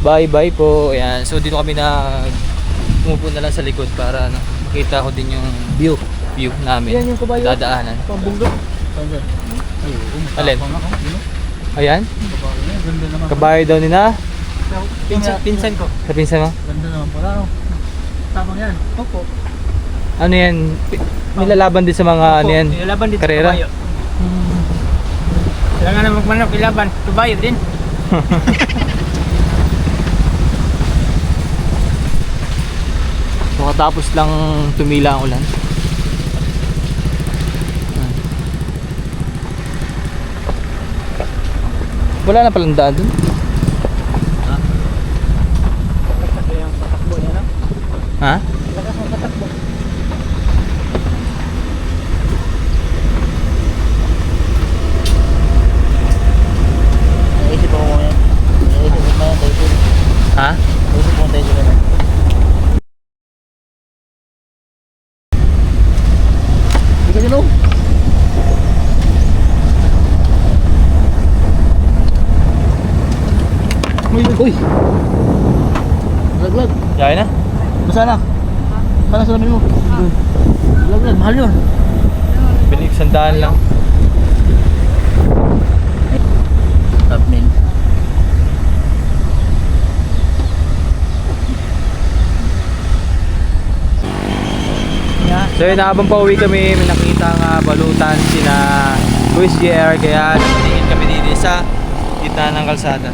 Bye-bye po. Ayan. So dito kami umupo na lang sa likod para makita ko din yung view namin. Yan yung kabayo. Dadaanan. Pambunggol. Alin? Ayan? Ganda naman. Kabayo daw ni na. Pinsan ko. Sa pinsan mo? Ganda naman pala. Tapang yan. Opo. Ano yan? Nilalaban din sa mga ano yan? Nilaban din Karera? sa kabayo. Kailangan na magmanok, ilaban. Kabayo din. So katapos lang tumila ang ulan. Wala na palang daan dun. Kaya ang patakbo yan, Ha? lakas ang patakbo. Naisip ako mo yan. Naisip ko na tayo sila. Ha? Naisip ko tayo sila na. Hindi ka dyan o. Uy! Laglag. Yaya na? Basa na. Kala sa namin mo. Laglag. Mahal yun. Bili 100 lang. Admin. So yun, habang pauwi kami, may nakita nga balutan sina Luis JR, kaya nakatingin kami dito sa gitna ng kalsada.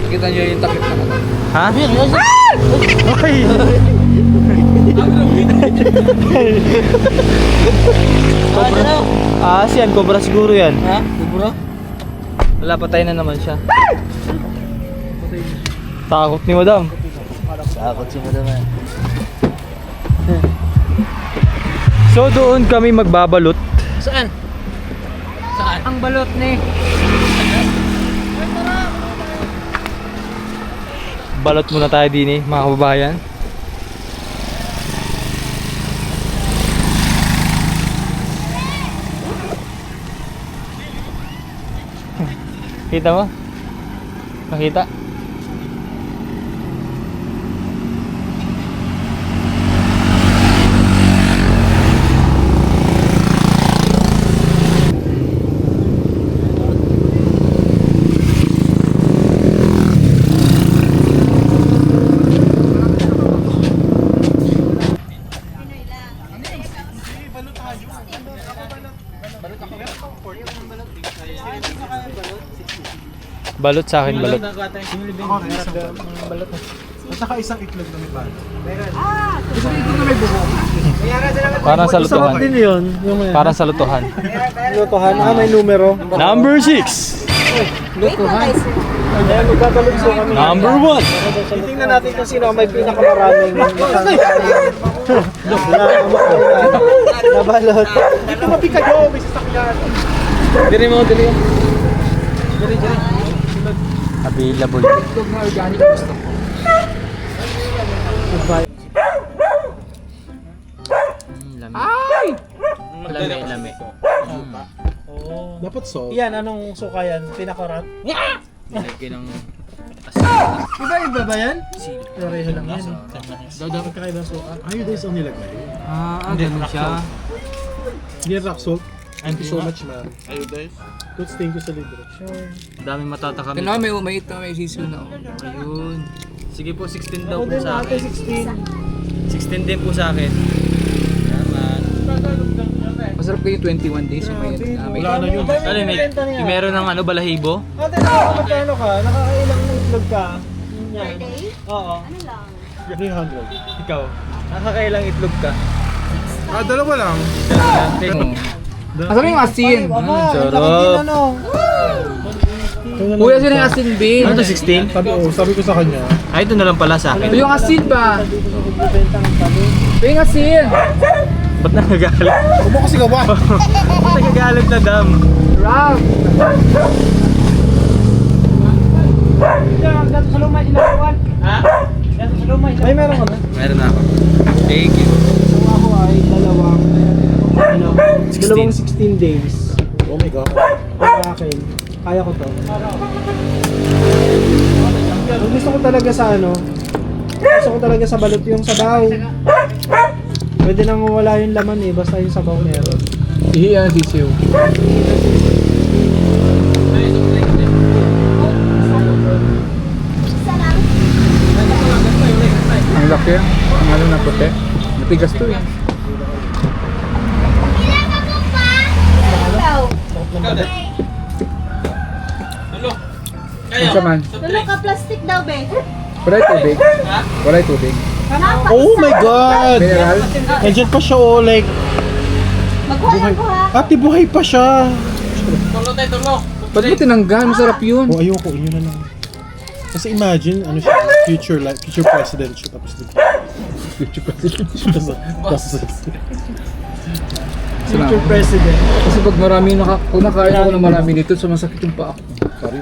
Nakita nyo yung takip na ano. Ha? Ay! Cobra. Ah, yan, cobra siguro yan. Ha? Buburo? Wala, patay na naman siya. Takot ni madam. Takot si madam eh. So doon kami magbabalot. Saan? Saan? Ang balot ni. Balot muna tayo din mga kababayan. Kita mo? Nakita? Balot sa akin, balot. Balot. At saka isang itlog na may pan. Parang sa lutuhan. din yun. Parang sa lutuhan. Lutuhan. May numero. Number 6. Lutuhan. Ayan, magkakalunso kami. Number 1. Titingnan natin kung sino ang may pinakamaraming nabalot. Dito mapikadyo, may sasakyan. Diri mo, diri. Diri. Available. Itlog na organic gusto ko. Lami. Ay! Lami. Dapat so. Yan, anong suka yan? Pinakarat? Nilagay ng Iba-iba ba yan? sili. Pareho lang yan. Dapat kakaibang suka. Ayun ang nilagay. Ganun siya. Hindi rock salt. Thank you so much, man. Toots, thank you sa libro. Sure. Daming matata kami. Kailangan may season na. Ayun. Sige po, 16 daw Ako po din sa ate, akin. 16. 16 din po sa akin. Salamat. Masarap kayo 21 days yung may Wala na yun. Ano, may meron ng balahibo? Ate, nakakapagkano ka? Nakakailang itlog ka? Yan. Oo. Ano lang? 300. Ikaw. Nakakailang itlog ka? Dalawa lang. Masarap yung asin. Aba, sarap. laki din ano. Kuya, sino yung asin, babe? Ano to, 16? Sabi ko sa kanya. Ay, ito na lang pala sa Ito akin. yung asin ba? Bibenta ng tabi. Ito yung asin. Ba't nagagalit? Huwag mo kasi gawa. Ba't nagagalit na dam? Rob. Sa lumay, inakuan. Ha? Sa lumay. Ay, meron ka na. Meron na ako. Thank you. So ako ay dalawang 16 days. Oh my God. Ang akin. Kaya ko to. Ang gusto ko talaga sa ano, gusto ko talaga sa balot yung sabaw. Pwede nang wala yung laman eh, basta yung sabaw meron. Ihiyan sisiw. Ang laki. Ang ano na puti. Matigas to eh. Ano siya man? Tulo ka plastic daw, be. Wala yung tubig. Wala yung tubig. Oh my God! Mineral. Nandiyan pa siya oh, like, Magwala ko ha. ate buhay pa siya. Ba't mo tinanggal? Masarap yun. Oh, ayoko, yun na lang. Kasi imagine, ano siya, future president siya, tapos di Future president. future president. Kasi pag kung nakain ako ng marami nito, sumasakit yung paa ko. Sorry,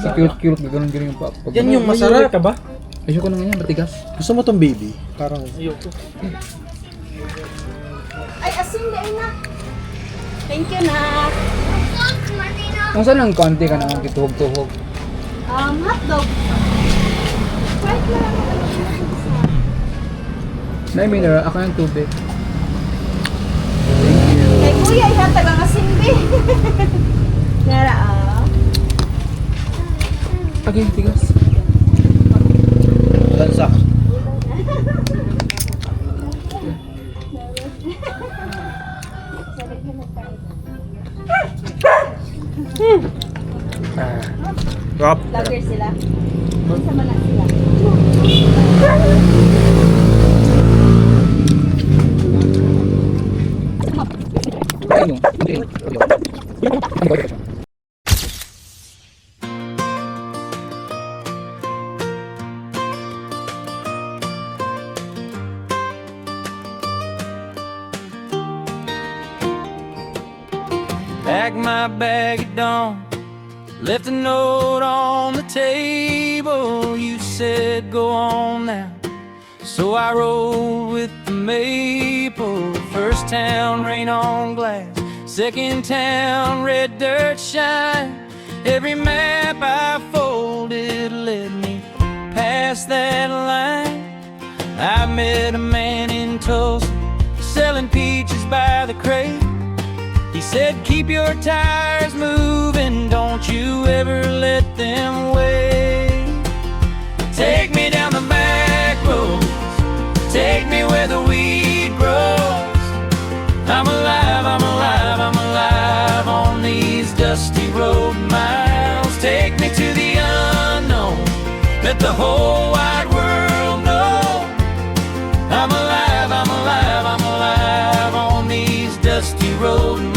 sa cute-cute, gano'n yung paa ko. Yan yung masarap ka ba? Ayoko na nga yan, matigas. Gusto mo tong baby? Parang, ayoko. Ay, asin na ina. Thank you, na. Kung saan lang konti ka naman, kituhog-tuhog. Hotdog. Fried lang. Na mineral, ako yung tubig. Kay kuya, ihatag ang asin, be. Nara, Okay, tigas. Lansak. Rob. Vlogger sila. Sama na sila. Ayun, okay. Packed my bag at dawn, left a note on the table. You said go on now, so I rolled with the maple. First town, rain on glass. Second town, red dirt shine. Every map I folded led me past that line. I met a man in Tulsa selling peaches by the crate. He said, keep your tires moving, don't you ever let them wait. Take me down the back roads, take me where the weed grows. I'm alive, I'm alive, I'm alive on these dusty road miles. Take me to the unknown, let the whole wide world know. I'm alive, I'm alive, I'm alive on these dusty road miles.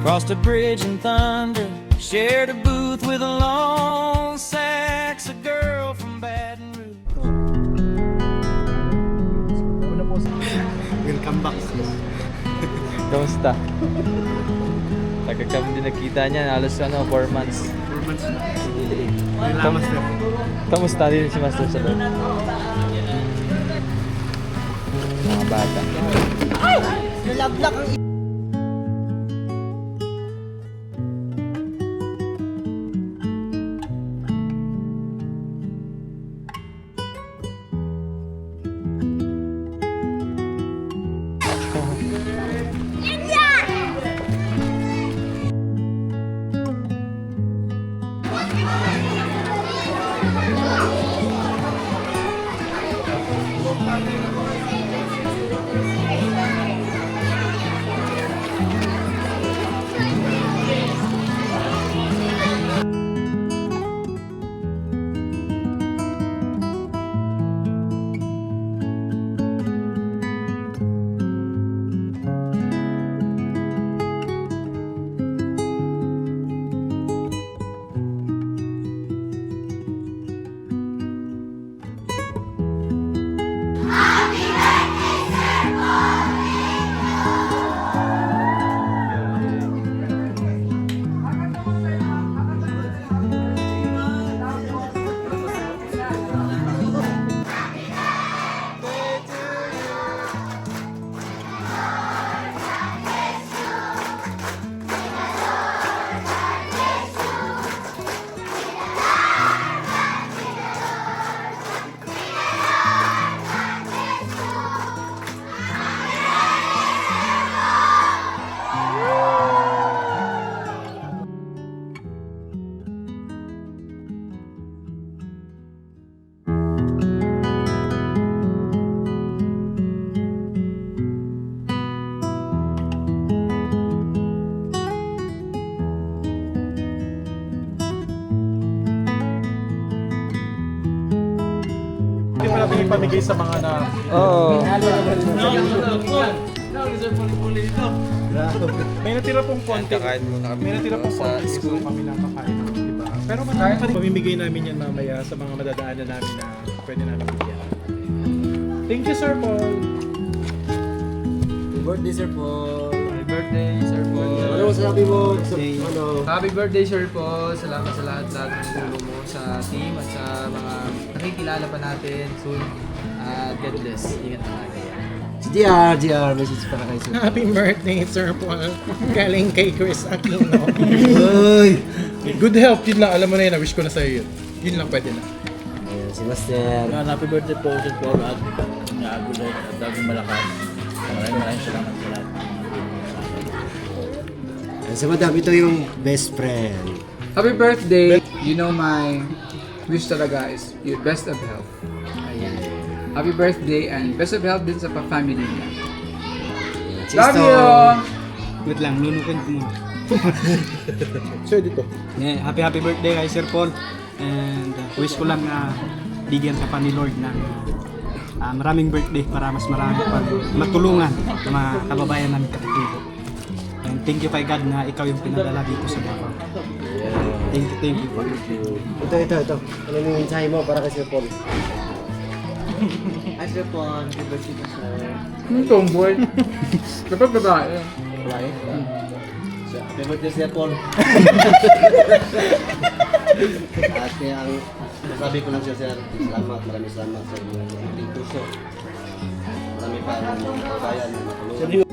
Crossed a bridge in thunder, shared a booth with a long sax, a girl from Baton Rouge. Welcome back. Kamusta? Tagal kami din nakita niya, halos 4 months. 4 months na. Lamas na. Kamusta din si Master sa loob? Mga bata. Nalabla kang Happy Hindi pa natin ipamigay sa mga na... Oo. May natira pong konti. May natira pong konti sa kami nakakain. Diba? Pero marami pa rin. Pamimigay namin yan mamaya sa mga madadaanan namin na pwede namin bigyan. Thank you, Sir Paul. Birthday, Sir Paul. Happy birthday, Sir Paul. Ano masasabi mo? Happy birthday, Sir Paul. Salamat sa lahat ng tulong mo sa team at sa mga nakikilala pa natin soon. God bless. Ingat na lagi. GR, message para kay Sir. Happy birthday, Sir Paul. Galing kay Chris Aquino. Uy! Good health, yun lang. Alam mo na yun, na-wish ko na sa'yo yun. Yun lang pwede na. Ayan, si Master. Happy birthday po sa Paul at naagulat at laging malakas. Maraming salamat sa lahat. Ayan, si Madam, ito yung best friend. Happy birthday. You know my wish talaga is your best of health. Happy birthday and best of health din sa pa-family niya. Si Love Sto. you! Wait lang, nunukin ko mo. Sir, dito. Happy birthday kay Sir Paul. And wish ko lang na bigyan ka pa ni Lord ng maraming birthday para mas marami pang matulungan sa mga kababayan namin Katipuyo. And thank you kay God na ikaw yung pinadala dito sa Davao. Thank you. Ito. Ano yung mensahe mo para kay Sir Paul? Hi Sir Paul, happy birthday po sir. Tomboy. Dapat babae. Happy birthday Sir Paul. At ang masabi ko lang siya sir, maraming salamat sa inyong puso. Marami pa ang kabayan na matulungan.